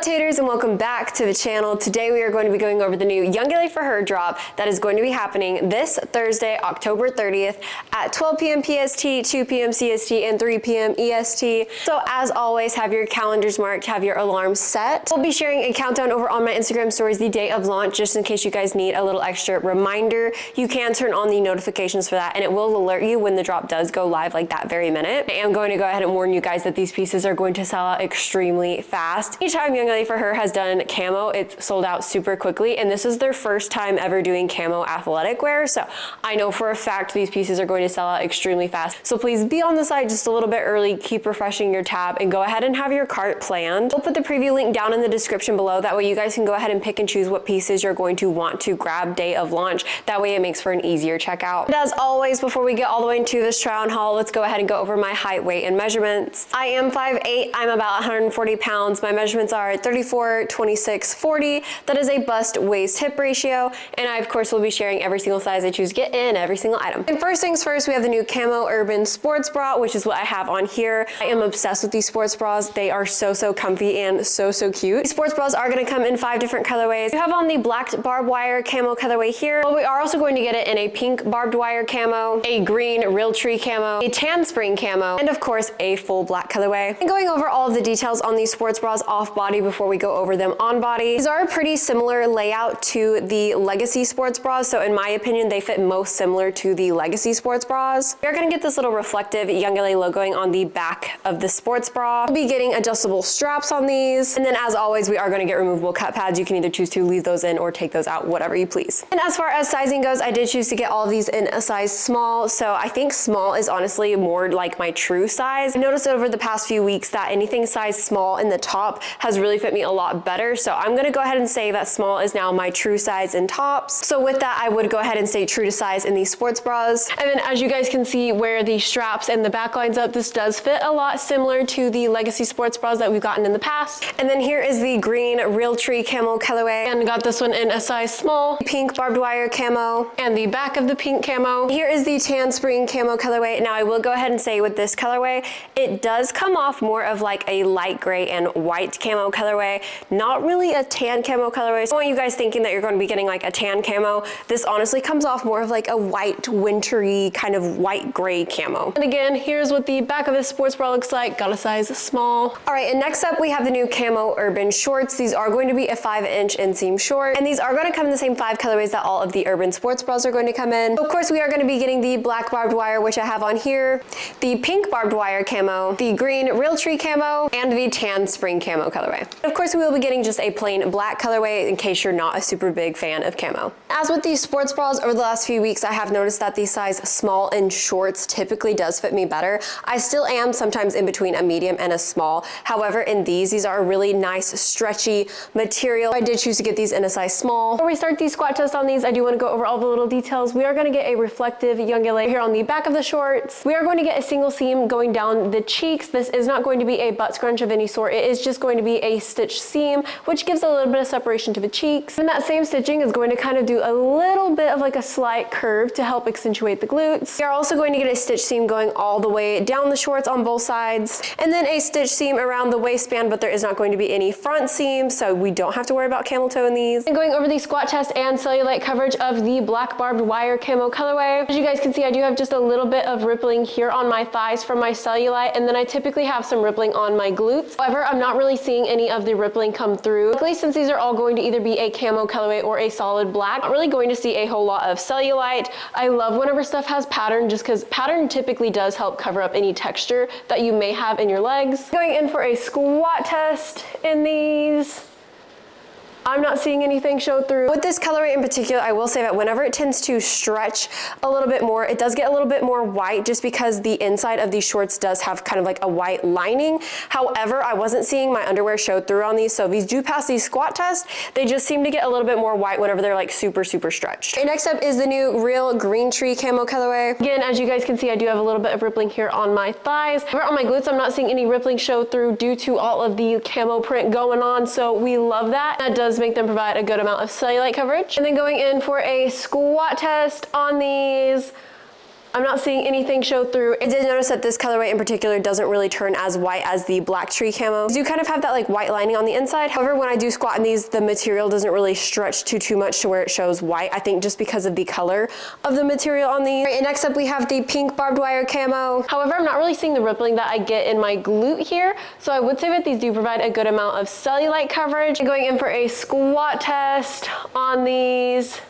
Taters, and welcome back to the channel. Today we are going to be going over the new YOUNGLA for Her drop that is going to be happening this Thursday, October 30th at 12 p.m. PST, 2 p.m. CST, and 3 p.m. EST. So as always, have your calendars marked, have your alarms set. We'll be sharing a countdown over on my Instagram stories the day of launch, just in case you guys need a little extra reminder. You can turn on the notifications for that, and it will alert you when the drop does go live like that very minute. I am going to go ahead and warn you guys that these pieces are going to sell out extremely fast. Each time YOUNGLA for Her has done camo, it's sold out super quickly, and this is their first time ever doing camo athletic wear, so I know for a fact these pieces are going to sell out extremely fast. So please be on the site just a little bit early, keep refreshing your tab, and go ahead and have your cart planned. We'll put the preview link down in the description below. That way you guys can go ahead and pick and choose what pieces you're going to want to grab day of launch. That way it makes for an easier checkout. But as always, before we get all the way into this try on haul, let's go ahead and go over my height, weight, and measurements. I am 5'8", I'm about 140 pounds. My measurements are 34, 26, 40. That is a bust waist hip ratio, and I of course will be sharing every single size I choose to get in every single item. And first things first, we have the new Camo Urban Sports Bra, which is what I have on here. I am obsessed with these sports bras. They are so comfy and so cute. These sports bras are going to come in 5 different colorways. We have on the black barbed wire camo colorway here, but we are also going to get it in a pink barbed wire camo, a green real tree camo, a tan spring camo, and of course a full black colorway. And going over all of the details on these sports bras off body before we go over them on body. These are a pretty similar layout to the Legacy sports bras, so in my opinion they fit most similar to the Legacy sports bras. We're going to get this little reflective YOUNGLA logoing on the back of the sports bra. We'll be getting adjustable straps on these, and then as always we are going to get removable cut pads. You can either choose to leave those in or take those out, whatever you please. And as far as sizing goes, I did choose to get all of these in a size small, so I think small is honestly more like my true size. I noticed over the past few weeks that anything size small in the top has really fit me a lot better, so I'm going to go ahead and say that small is now my true size in tops. So with that, I would go ahead and stay true to size in these sports bras. And then as you guys can see where the straps and the back lines up, this does fit a lot similar to the Legacy sports bras that we've gotten in the past. And then here is the green real tree camo colorway, and got this one in a size small. Pink barbed wire camo, and the back of the pink camo. Here is the tan spring camo colorway. Now I will go ahead and say with this colorway, it does come off more of like a light gray and white camo colorway, not really a tan camo colorway. So I don't want you guys thinking that you're going to be getting like a tan camo. This honestly comes off more of like a white, wintry, kind of white gray camo. And again, here's what the back of this sports bra looks like. Got a size small. All right, and next up we have the new Camo Urban Shorts. These are going to be a 5-inch inseam short, and these are going to come in the same 5 colorways that all of the Urban sports bras are going to come in. Of course, we are going to be getting the black barbed wire, which I have on here, the pink barbed wire camo, the green real tree camo, and the tan spring camo colorway. Of course, we will be getting just a plain black colorway in case you're not a super big fan of camo. As with these sports bras, over the last few weeks, I have noticed that the size small in shorts typically does fit me better. I still am sometimes in between a medium and a small. However, in these are a really nice stretchy material. I did choose to get these in a size small. Before we start the squat test on these, I do want to go over all the little details. We are going to get a reflective YOUNGLA here on the back of the shorts. We are going to get a single seam going down the cheeks. This is not going to be a butt scrunch of any sort. It is just going to be a stitch seam, which gives a little bit of separation to the cheeks. And that same stitching is going to kind of do a little bit of like a slight curve to help accentuate the glutes. We are also going to get a stitch seam going all the way down the shorts on both sides, and then a stitch seam around the waistband, but there is not going to be any front seam, so we don't have to worry about camel toe in these. And going over the squat test and cellulite coverage of the black barbed wire camo colorway. As you guys can see, I do have just a little bit of rippling here on my thighs from my cellulite, and then I typically have some rippling on my glutes. However, I'm not really seeing any of the rippling come through. Luckily, since these are all going to either be a camo colorway or a solid black, I'm not really going to see a whole lot of cellulite. I love whenever stuff has pattern, just because pattern typically does help cover up any texture that you may have in your legs. Going in for a squat test in these. I'm not seeing anything show through. With this colorway in particular, I will say that whenever it tends to stretch a little bit more, it does get a little bit more white just because the inside of these shorts does have kind of like a white lining. However, I wasn't seeing my underwear show through on these, so these do pass the squat test. They just seem to get a little bit more white whenever they're like super stretched. Okay, next up is the new real green tree camo colorway. Again, as you guys can see, I do have a little bit of rippling here on my thighs. However, on my glutes, I'm not seeing any rippling show through due to all of the camo print going on, so we love that. That does make them provide a good amount of cellulite coverage. And then going in for a squat test on these. I'm not seeing anything show through. I did notice that this colorway in particular doesn't really turn as white as the black tree camo. They do kind of have that like white lining on the inside. However, when I do squat in these, the material doesn't really stretch too much to where it shows white. I think just because of the color of the material on these. Right, and next up we have the pink barbed wire camo. However, I'm not really seeing the rippling that I get in my glute here. So I would say that these do provide a good amount of cellulite coverage. I'm going in for a squat test on these.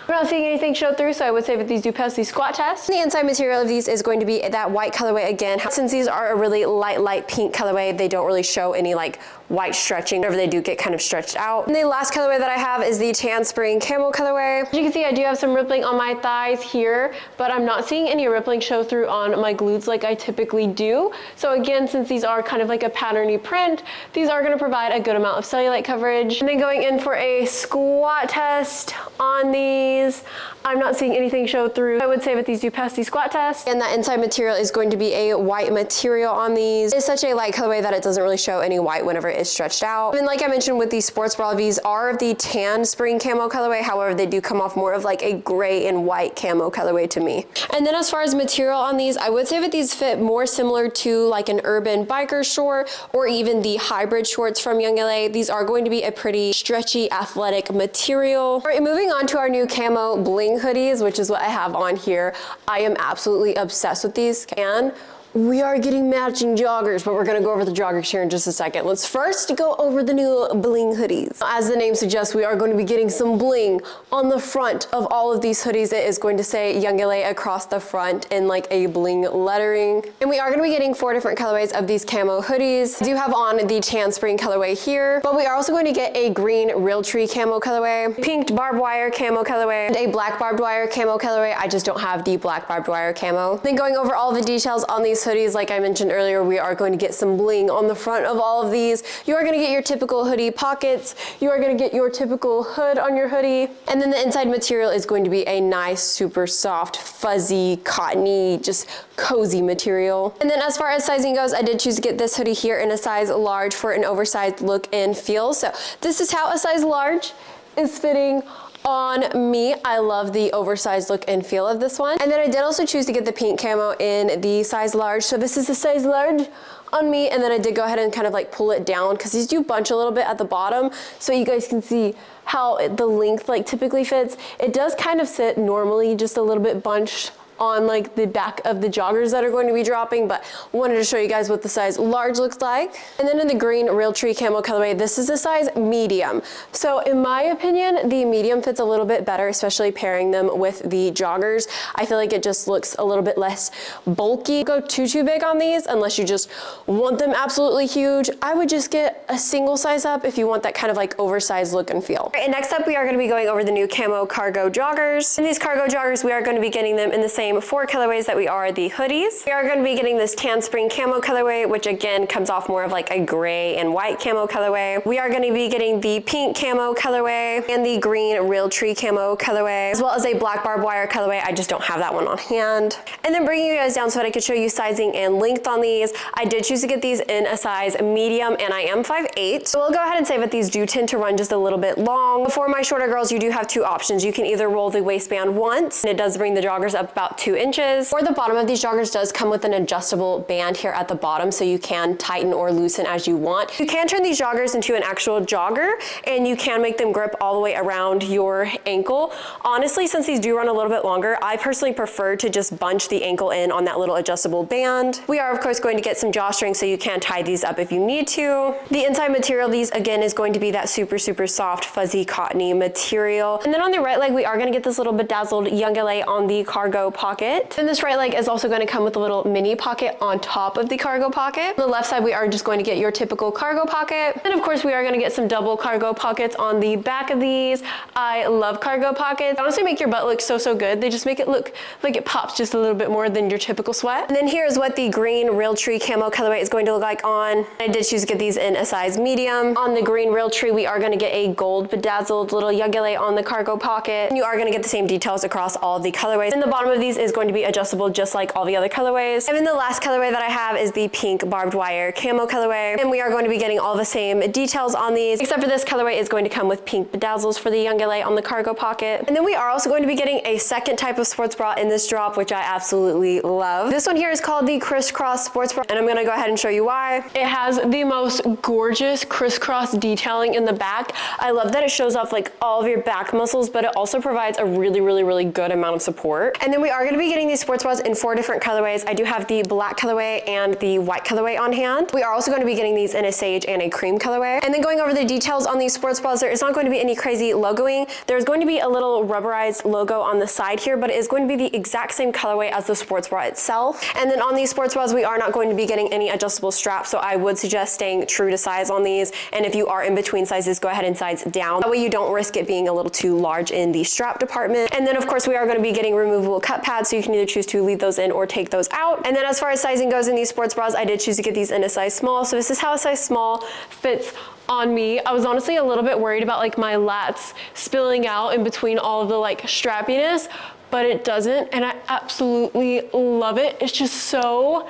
I'm not seeing anything show through, so I would say that these do pass the squat test. The inside material of these is going to be that white colorway again. Since these are a really light pink colorway, they don't really show any like white stretching. Whenever they do get kind of stretched out. And the last colorway that I have is the tan spring camo colorway. As you can see, I do have some rippling on my thighs here, but I'm not seeing any rippling show through on my glutes like I typically do. So again, since these are kind of like a patterny print, these are going to provide a good amount of cellulite coverage. And then going in for a squat test on these. I'm not seeing anything show through. I would say that these do pass the squat test. And that inside material is going to be a white material on these. It's such a light colorway that it doesn't really show any white whenever it is stretched out. And like I mentioned with these sports bra, these are the tan spring camo colorway. However, they do come off more of like a gray and white camo colorway to me. And then as far as material on these, I would say that these fit more similar to like an urban biker short or even the hybrid shorts from YOUNGLA. These are going to be a pretty stretchy athletic material. All right, moving on to our new camo bling hoodies, which is what I have on here. I am absolutely obsessed with these, and we are getting matching joggers, but we're gonna go over the joggers here in just a second. Let's first go over the new bling hoodies. As the name suggests, we are going to be getting some bling on the front of all of these hoodies. It is going to say YOUNGLA across the front in like a bling lettering. And we are gonna be getting 4 different colorways of these camo hoodies. I do have on the tan spring colorway here, but we are also going to get a green Realtree camo colorway, pink barbed wire camo colorway, and a black barbed wire camo colorway. I just don't have the black barbed wire camo. Then going over all the details on these hoodies, like I mentioned earlier, we are going to get some bling on the front of all of these. You are going to get your typical hoodie pockets. You are going to get your typical hood on your hoodie. And then the inside material is going to be a nice, super soft, fuzzy, cottony, just cozy material. And then as far as sizing goes, I did choose to get this hoodie here in a size large for an oversized look and feel. So this is how a size large is fitting on me. I love the oversized look and feel of this one. And then I did also choose to get the pink camo in the size large. So this is the size large on me, and then I did go ahead and kind of like pull it down because these do bunch a little bit at the bottom, so you guys can see how the length like typically fits. It does kind of sit normally just a little bit bunched on like the back of the joggers that are going to be dropping, but wanted to show you guys what the size large looks like. And then in the green Realtree camo colorway, this is a size medium. So in my opinion, the medium fits a little bit better, especially pairing them with the joggers. I feel like it just looks a little bit less bulky. Go too big on these unless you just want them absolutely huge. I would just get a single size up if you want that kind of like oversized look and feel. All right, and next up we are going to be going over the new camo cargo joggers. And these cargo joggers, we are going to be getting them in the same 4 colorways that we are the hoodies. We are going to be getting this tan spring camo colorway, which again comes off more of like a gray and white camo colorway. We are going to be getting the pink camo colorway and the green Realtree camo colorway, as well as a black barbed wire colorway. I just don't have that one on hand. And then bringing you guys down so that I could show you sizing and length on these, I did choose to get these in a size medium, and I am 5'8". So we'll go ahead and say that these do tend to run just a little bit long. For my shorter girls, you do have 2 options. You can either roll the waistband once, and it does bring the joggers up about 2 inches, or the bottom of these joggers does come with an adjustable band here at the bottom, so you can tighten or loosen as you want. You can turn these joggers into an actual jogger, and you can make them grip all the way around your ankle. Honestly, since these do run a little bit longer, I personally prefer to just bunch the ankle in on that little adjustable band. We are of course going to get some drawstrings, so you can tie these up if you need to. The inside material of these again is going to be that super soft, fuzzy, cottony material. And then on the right leg, we are going to get this little bedazzled YOUNGLA on the cargo pocket. And this right leg is also going to come with a little mini pocket on top of the cargo pocket. On the left side, we are just going to get your typical cargo pocket. And of course, we are going to get some double cargo pockets on the back of these. I love cargo pockets. They honestly make your butt look so good. They just make it look like it pops just a little bit more than your typical sweat. And then here's what the green Realtree camo colorway is going to look like on. I did choose to get these in a size medium. On the green Realtree, we are going to get a gold bedazzled little YOUNGLA on the cargo pocket. And you are going to get the same details across all of the colorways. And the bottom of these these is going to be adjustable just like all the other colorways. And then the last colorway that I have is the pink barbed wire camo colorway. And we are going to be getting all the same details on these, except for this colorway is going to come with pink bedazzles for the young LA on the cargo pocket. And then we are also going to be getting a second type of sports bra in this drop, which I absolutely love. This one here is called the Crisscross sports bra, and I'm gonna go ahead and show you why. It has the most gorgeous crisscross detailing in the back. I love that it shows off like all of your back muscles, but it also provides a really good amount of support. And then we are gonna be getting these sports bras in 4 different colorways. I do have the black colorway and the white colorway on hand. We are also going to be getting these in a sage and a cream colorway. And then going over the details on these sports bras, there is not going to be any crazy logoing. There's going to be a little rubberized logo on the side here, but it is going to be the exact same colorway as the sports bra itself. And then on these sports bras, we are not going to be getting any adjustable straps, so I would suggest staying true to size on these. And if you are in between sizes, go ahead and size down. That way you don't risk it being a little too large in the strap department. And then of course we are going to be getting removable cut pads, so you can either choose to leave those in or take those out. And then as far as sizing goes in these sports bras, I did choose to get these in a size small. So this is how a size small fits on me. I was honestly a little bit worried about like my lats spilling out in between all of the like strappiness, but it doesn't, and I absolutely love it. It's just so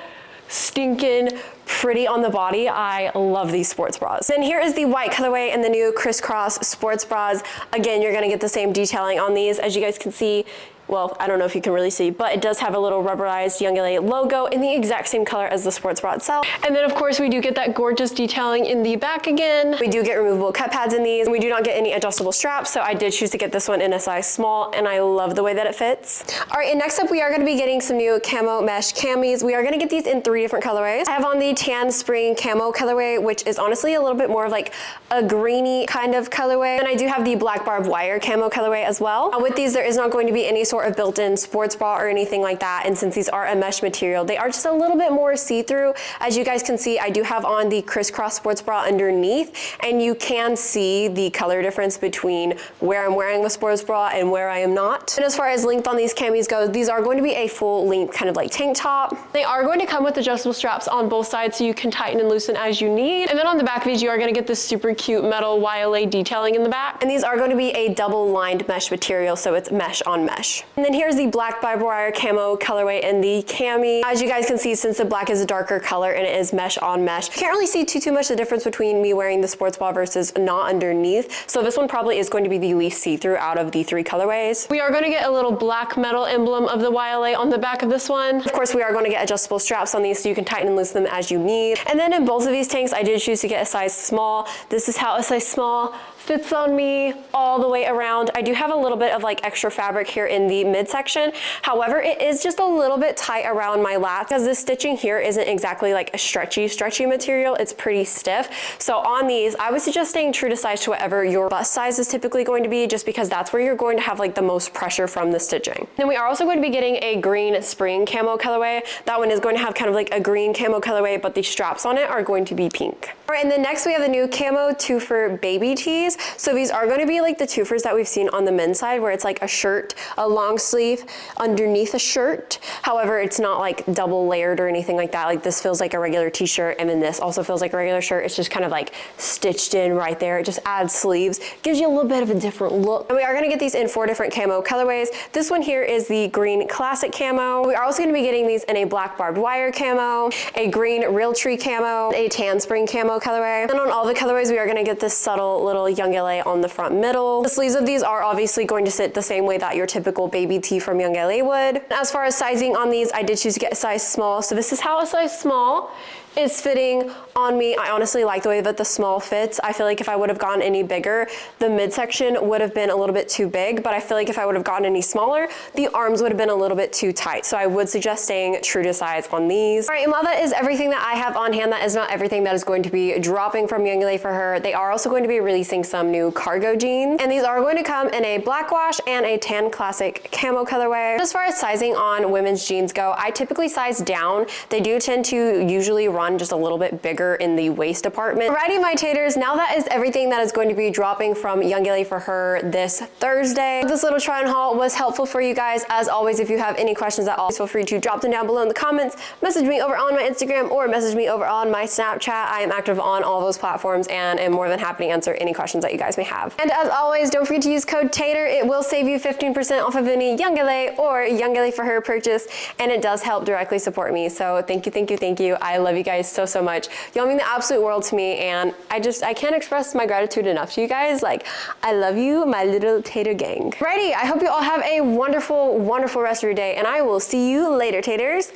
stinking pretty on the body. I love these sports bras. Then here is the white colorway and the new Crisscross sports bras. Again, you're gonna get the same detailing on these. As you guys can see, well, I don't know if you can really see, but it does have a little rubberized Young LA logo in the exact same color as the sports bra itself. And then of course we do get that gorgeous detailing in the back again. We do get removable cut pads in these. We do not get any adjustable straps, so I did choose to get this one in a size small, and I love the way that it fits. All right, and next up we are gonna be getting some new camo mesh camis. We are gonna get these in 3 different colorways. I have on the tan spring camo colorway, which is honestly a little bit more of like a greeny kind of colorway. And I do have the black barbed wire camo colorway as well. With these, there is not going to be any sort of built-in sports bra or anything like that, and since these are a mesh material, they are just a little bit more see-through. As you guys can see, I do have on the Crisscross sports bra underneath, and you can see the color difference between where I'm wearing the sports bra and where I am not. And as far as length on these camis go, these are going to be a full length kind of like tank top. They are going to come with adjustable straps on both sides, so you can tighten and loosen as you need. And then on the back of these, you are going to get this super cute metal YLA detailing in the back, and these are going to be a double lined mesh material, so it's mesh on mesh. And then here's the black barbed wire camo colorway in the cami. As you guys can see, since the black is a darker color and it is mesh on mesh, you can't really see too much the difference between me wearing the sports bra versus not underneath. So this one probably is going to be the least see-through out of the 3 colorways. We are going to get a little black metal emblem of the YLA on the back of this one. Of course, we are going to get adjustable straps on these, so you can tighten and loosen them as you need. And then in both of these tanks, I did choose to get a size small. This is how a size small fits on me all the way around. I do have a little bit of like extra fabric here in the midsection. However, it is just a little bit tight around my lats because the stitching here isn't exactly like a stretchy material. It's pretty stiff. So on these, I would suggest staying true to size to whatever your bust size is typically going to be, just because that's where you're going to have like the most pressure from the stitching. Then we are also going to be getting a green spring camo colorway. That one is going to have kind of like a green camo colorway, but the straps on it are going to be pink. All right, and then next we have the new camo twofer baby tees. So these are going to be like the twofers that we've seen on the men's side, where it's like a shirt, a long sleeve underneath a shirt. However, it's not like double layered or anything like that. Like this feels like a regular t-shirt, and then this also feels like a regular shirt. It's just kind of like stitched in right there. It just adds sleeves, gives you a little bit of a different look. And we are going to get these in 4 different camo colorways. This one here is the green classic camo. We are also going to be getting these in a black barbed wire camo, a green real tree camo, a tan spring camo colorway. And on all the colorways, we are going to get this subtle little Young LA on the front middle. The sleeves of these are obviously going to sit the same way that your typical baby tee from Young LA would. As far as sizing on these, I did choose to get a size small. So this is how a size small is fitting on me. I honestly like the way that the small fits. I feel like if I would have gone any bigger, the midsection would have been a little bit too big, but I feel like if I would have gotten any smaller, the arms would have been a little bit too tight. So I would suggest staying true to size on these. All right, and while that is everything that I have on hand, that is not everything that is going to be dropping from YOUNGLA for her. They are also going to be releasing some new cargo jeans, and these are going to come in a black wash and a tan classic camo colorway. As far as sizing on women's jeans go, I typically size down. They do tend to usually run just a little bit bigger in the waist department. Alrighty, my taters, now that is everything that is going to be dropping from YOUNGLA for her this Thursday. This little try on haul was helpful for you guys. As always, if you have any questions at all, feel free to drop them down below in the comments, message me over on my Instagram, or message me over on my Snapchat. I am active on all those platforms and am more than happy to answer any questions questions that you guys may have. And as always, don't forget to use code TATER. It will save you 15% off of any YOUNGLA or YOUNGLA for her purchase, and it does help directly support me. So thank you, thank you, thank you. I love you guys so, so much. Y'all mean the absolute world to me, and I can't express my gratitude enough to you guys. Like, I love you, my little Tater gang. Righty, I hope you all have a wonderful, wonderful rest of your day, and I will see you later, Taters.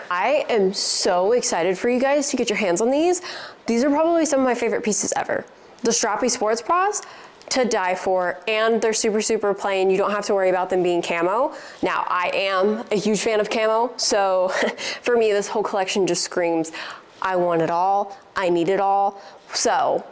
I am so excited for you guys to get your hands on these. These are probably some of my favorite pieces ever. The strappy sports bras, to die for, and they're super, super plain. You don't have to worry about them being camo. Now, I am a huge fan of camo, so for me, this whole collection just screams, I want it all, I need it all. So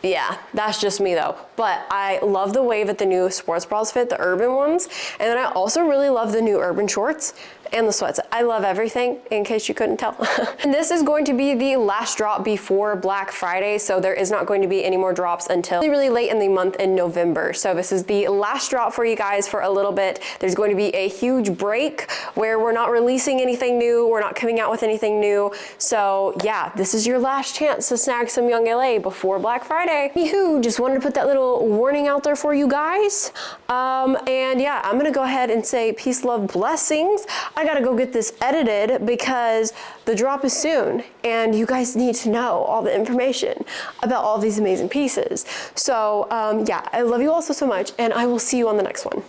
yeah, that's just me though. But I love the way that the new sports bras fit, the urban ones. And then I also really love the new urban shorts and the sweats. I love everything, in case you couldn't tell. And this is going to be the last drop before Black Friday, so there is not going to be any more drops until really late in the month in November. So this is the last drop for you guys for a little bit. There's going to be a huge break where we're not releasing anything new, we're not coming out with anything new. So yeah, this is your last chance to snag some YOUNGLA before Black Friday. Anywho, just wanted to put that little warning out there for you guys. And yeah, I'm gonna go ahead and say peace, love, blessings. I gotta go get this edited because the drop is soon and you guys need to know all the information about all these amazing pieces. So yeah, I love you all so, so much, and I will see you on the next one.